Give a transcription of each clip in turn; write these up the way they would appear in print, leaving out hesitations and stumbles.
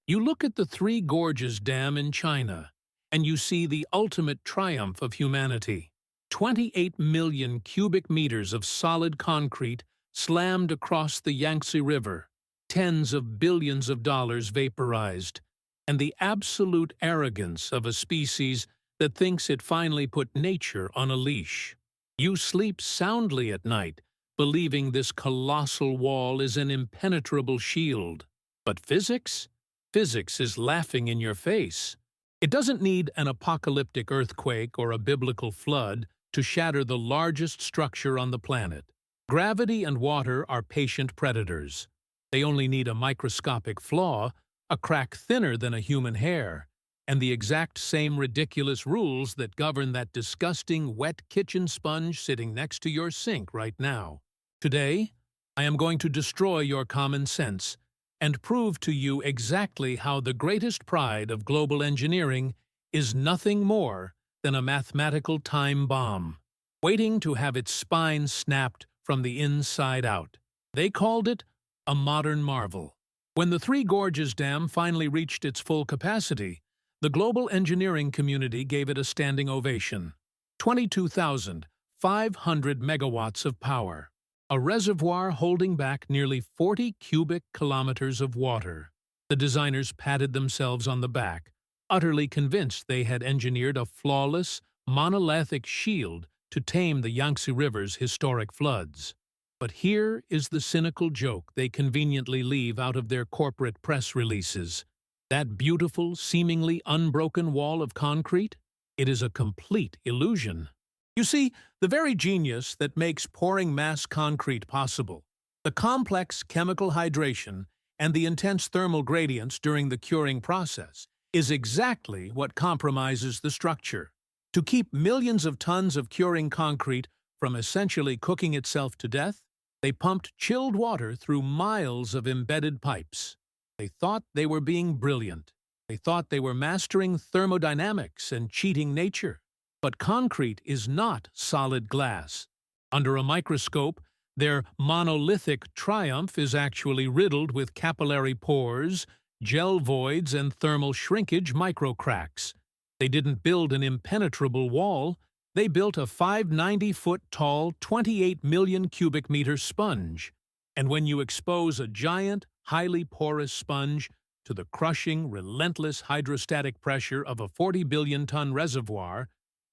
You look at the Three Gorges Dam in China, and you see the ultimate triumph of humanity. 28 million cubic meters of solid concrete slammed across the Yangtze River, tens of billions of dollars vaporized, and the absolute arrogance of a species that thinks it finally put nature on a leash. You sleep soundly at night, believing this colossal wall is an impenetrable shield. But physics? Physics is laughing in your face. It doesn't need an apocalyptic earthquake or a biblical flood to shatter the largest structure on the planet. Gravity and water are patient predators. They only need a microscopic flaw, a crack thinner than a human hair, and the exact same ridiculous rules that govern that disgusting wet kitchen sponge sitting next to your sink right now. Today, I am going to destroy your common sense and prove to you exactly how the greatest pride of global engineering is nothing more than a mathematical time bomb, waiting to have its spine snapped from the inside out. They called it a modern marvel. When the Three Gorges Dam finally reached its full capacity, the global engineering community gave it a standing ovation. 22,500 megawatts of power. A reservoir holding back nearly 40 cubic kilometers of water. The designers patted themselves on the back, utterly convinced they had engineered a flawless, monolithic shield to tame the Yangtze River's historic floods. But here is the cynical joke they conveniently leave out of their corporate press releases. That beautiful, seemingly unbroken wall of concrete? It is a complete illusion. You see, the very genius that makes pouring mass concrete possible, the complex chemical hydration and the intense thermal gradients during the curing process, is exactly what compromises the structure. To keep millions of tons of curing concrete from essentially cooking itself to death, they pumped chilled water through miles of embedded pipes. They thought they were being brilliant. They thought they were mastering thermodynamics and cheating nature. But concrete is not solid glass. Under a microscope, their monolithic triumph is actually riddled with capillary pores, gel voids, and thermal shrinkage microcracks. They didn't build an impenetrable wall. They built a 590-foot-tall, 28 million cubic meter sponge. And when you expose a giant, highly porous sponge to the crushing, relentless hydrostatic pressure of a 40-billion-ton reservoir,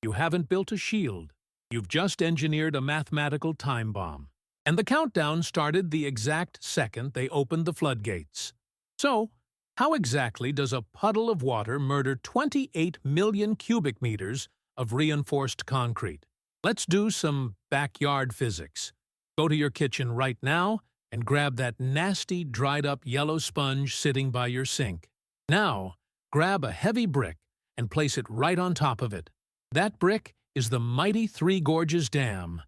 you haven't built a shield. You've just engineered a mathematical time bomb. And the countdown started the exact second they opened the floodgates. So, how exactly does a puddle of water murder 28 million cubic meters of reinforced concrete? Let's do some backyard physics. Go to your kitchen right now and grab that nasty, dried-up yellow sponge sitting by your sink. Now, grab a heavy brick and place it right on top of it. That brick is the mighty Three Gorges Dam,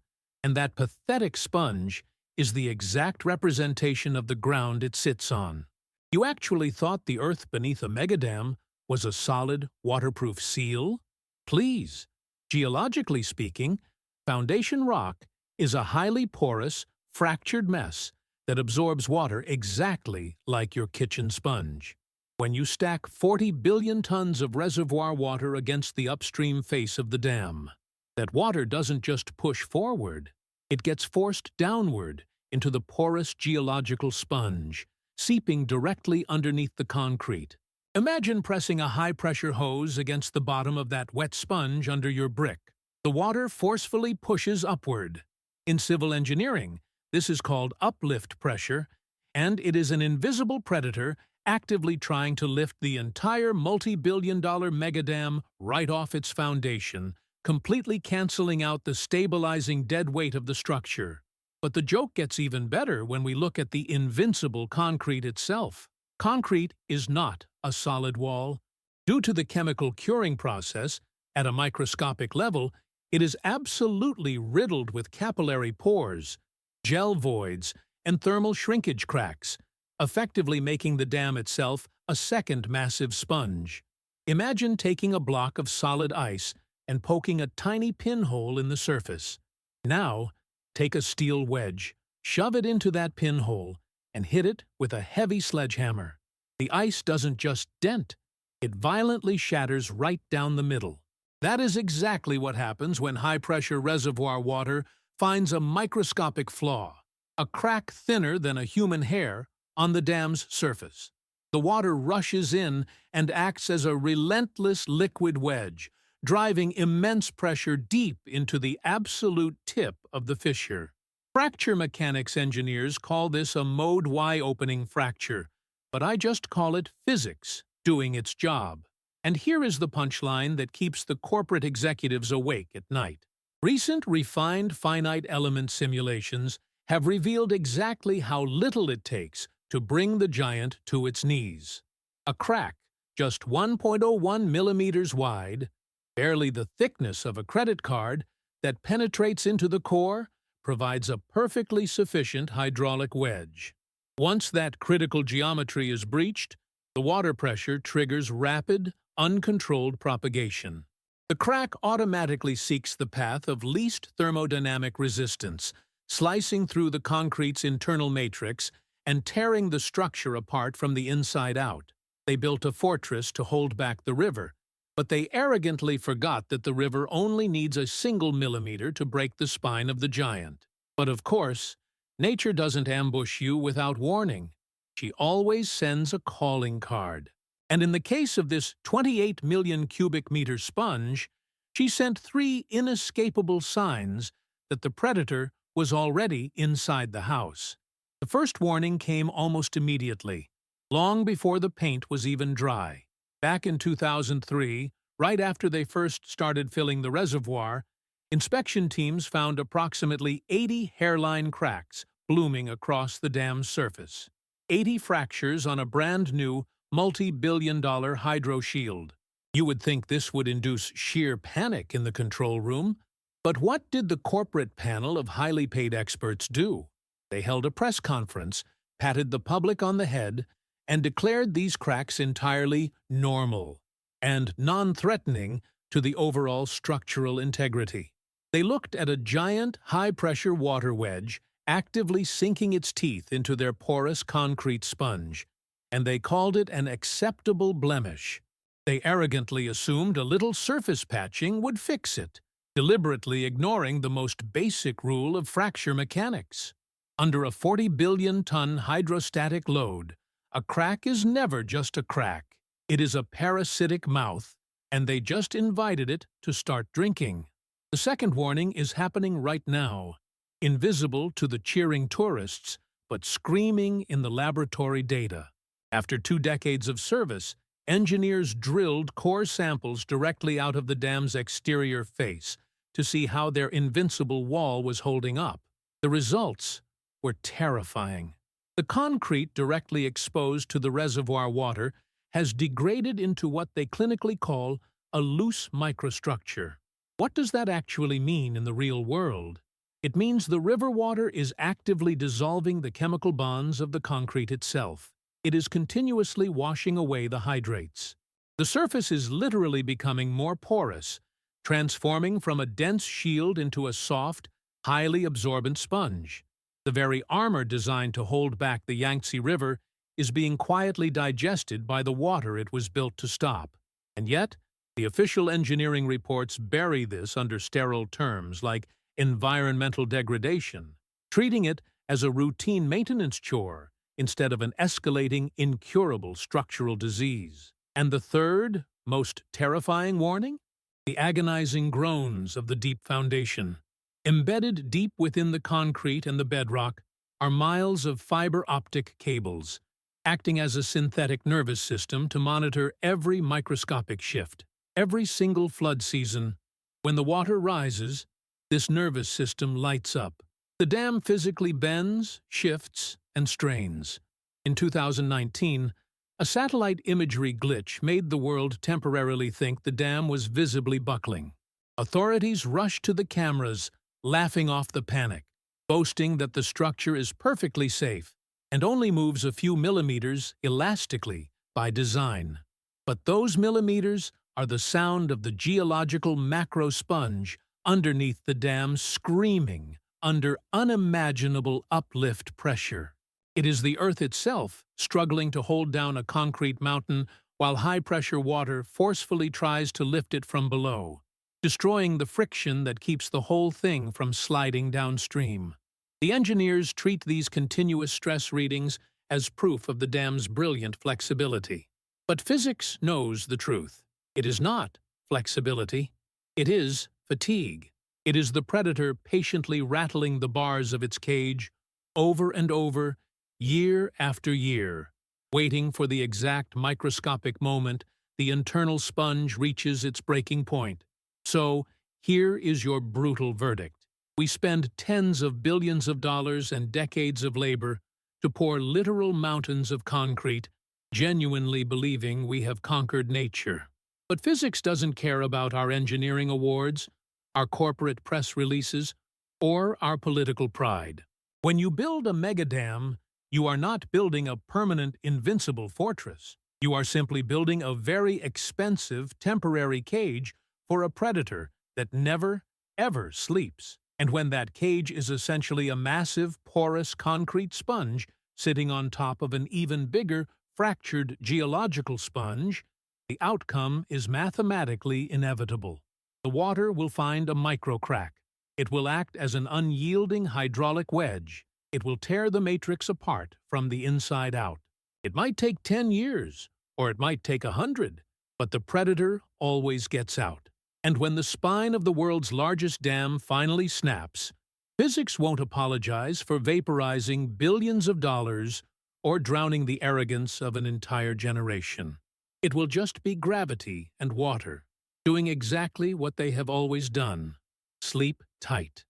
and that pathetic sponge is the exact representation of the ground it sits on. You actually thought the earth beneath a megadam was a solid, waterproof seal? Please. Geologically speaking, foundation rock is a highly porous, fractured mess that absorbs water exactly like your kitchen sponge. When you stack 40 billion tons of reservoir water against the upstream face of the dam, that water doesn't just push forward, it gets forced downward into the porous geological sponge, seeping directly underneath the concrete. Imagine pressing a high-pressure hose against the bottom of that wet sponge under your brick. The water forcefully pushes upward. In civil engineering, this is called uplift pressure, and it is an invisible predator actively trying to lift the entire multi-billion-dollar megadam right off its foundation, completely canceling out the stabilizing dead weight of the structure. But the joke gets even better when we look at the invincible concrete itself. Concrete is not a solid wall. Due to the chemical curing process, at a microscopic level, it is absolutely riddled with capillary pores, gel voids, and thermal shrinkage cracks, effectively making the dam itself a second massive sponge. Imagine taking a block of solid ice and poking a tiny pinhole in the surface. Now, take a steel wedge, shove it into that pinhole, and hit it with a heavy sledgehammer. The ice doesn't just dent, it violently shatters right down the middle. That is exactly what happens when high-pressure reservoir water finds a microscopic flaw, a crack thinner than a human hair, on the dam's surface. The water rushes in and acts as a relentless liquid wedge, driving immense pressure deep into the absolute tip of the fissure. Fracture mechanics engineers call this a mode Y opening fracture, but I just call it physics doing its job. And here is the punchline that keeps the corporate executives awake at night. Recent refined finite element simulations have revealed exactly how little it takes to bring the giant to its knees. A crack, just 1.01 millimeters wide, barely the thickness of a credit card, that penetrates into the core, provides a perfectly sufficient hydraulic wedge. Once that critical geometry is breached, the water pressure triggers rapid, uncontrolled propagation. The crack automatically seeks the path of least thermodynamic resistance, slicing through the concrete's internal matrix and tearing the structure apart from the inside out. They built a fortress to hold back the river, but they arrogantly forgot that the river only needs a single millimeter to break the spine of the giant. But of course, nature doesn't ambush you without warning. She always sends a calling card. And in the case of this 28 million cubic meter sponge, she sent 3 inescapable signs that the predator was already inside the house. The first warning came almost immediately, long before the paint was even dry. Back in 2003, right after they first started filling the reservoir, inspection teams found approximately 80 hairline cracks blooming across the dam's surface. 80 fractures on a brand-new, multi-billion-dollar hydro shield. You would think this would induce sheer panic in the control room, but what did the corporate panel of highly paid experts do? They held a press conference, patted the public on the head, and declared these cracks entirely normal and non-threatening to the overall structural integrity. They looked at a giant, high-pressure water wedge actively sinking its teeth into their porous concrete sponge, and they called it an acceptable blemish. They arrogantly assumed a little surface patching would fix it, deliberately ignoring the most basic rule of fracture mechanics. Under a 40 billion-ton hydrostatic load, a crack is never just a crack. It is a parasitic mouth, and they just invited it to start drinking. The second warning is happening right now, invisible to the cheering tourists, but screaming in the laboratory data. After 2 decades of service, engineers drilled core samples directly out of the dam's exterior face to see how their invincible wall was holding up. The results were terrifying. The concrete directly exposed to the reservoir water has degraded into what they clinically call a loose microstructure. What does that actually mean in the real world? It means the river water is actively dissolving the chemical bonds of the concrete itself. It is continuously washing away the hydrates. The surface is literally becoming more porous, transforming from a dense shield into a soft, highly absorbent sponge. The very armor designed to hold back the Yangtze River is being quietly digested by the water it was built to stop. And yet, the official engineering reports bury this under sterile terms like environmental degradation, treating it as a routine maintenance chore instead of an escalating, incurable structural disease. And the third, most terrifying warning? The agonizing groans of the deep foundation. Embedded deep within the concrete and the bedrock are miles of fiber optic cables, acting as a synthetic nervous system to monitor every microscopic shift. Every single flood season, when the water rises, this nervous system lights up. The dam physically bends, shifts, and strains. In 2019, a satellite imagery glitch made the world temporarily think the dam was visibly buckling. Authorities rushed to the cameras, laughing off the panic, boasting that the structure is perfectly safe and only moves a few millimeters elastically by design. But those millimeters are the sound of the geological macro sponge underneath the dam screaming under unimaginable uplift pressure. It is the Earth itself struggling to hold down a concrete mountain while high-pressure water forcefully tries to lift it from below, destroying the friction that keeps the whole thing from sliding downstream. The engineers treat these continuous stress readings as proof of the dam's brilliant flexibility. But physics knows the truth. It is not flexibility. It is fatigue. It is the predator patiently rattling the bars of its cage over and over, year after year, waiting for the exact microscopic moment the internal sponge reaches its breaking point. So, here is your brutal verdict. We spend tens of billions of dollars and decades of labor to pour literal mountains of concrete, genuinely believing we have conquered nature. But physics doesn't care about our engineering awards, our corporate press releases, or our political pride. When you build a megadam, you are not building a permanent, invincible fortress. You are simply building a very expensive, temporary cage for a predator that never, ever sleeps. And when that cage is essentially a massive, porous concrete sponge sitting on top of an even bigger, fractured geological sponge, the outcome is mathematically inevitable. The water will find a microcrack. It will act as an unyielding hydraulic wedge. It will tear the matrix apart from the inside out. It might take 10 years, or it might take 100, but the predator always gets out. And when the spine of the world's largest dam finally snaps, physics won't apologize for vaporizing billions of dollars or drowning the arrogance of an entire generation. It will just be gravity and water, doing exactly what they have always done: sleep tight.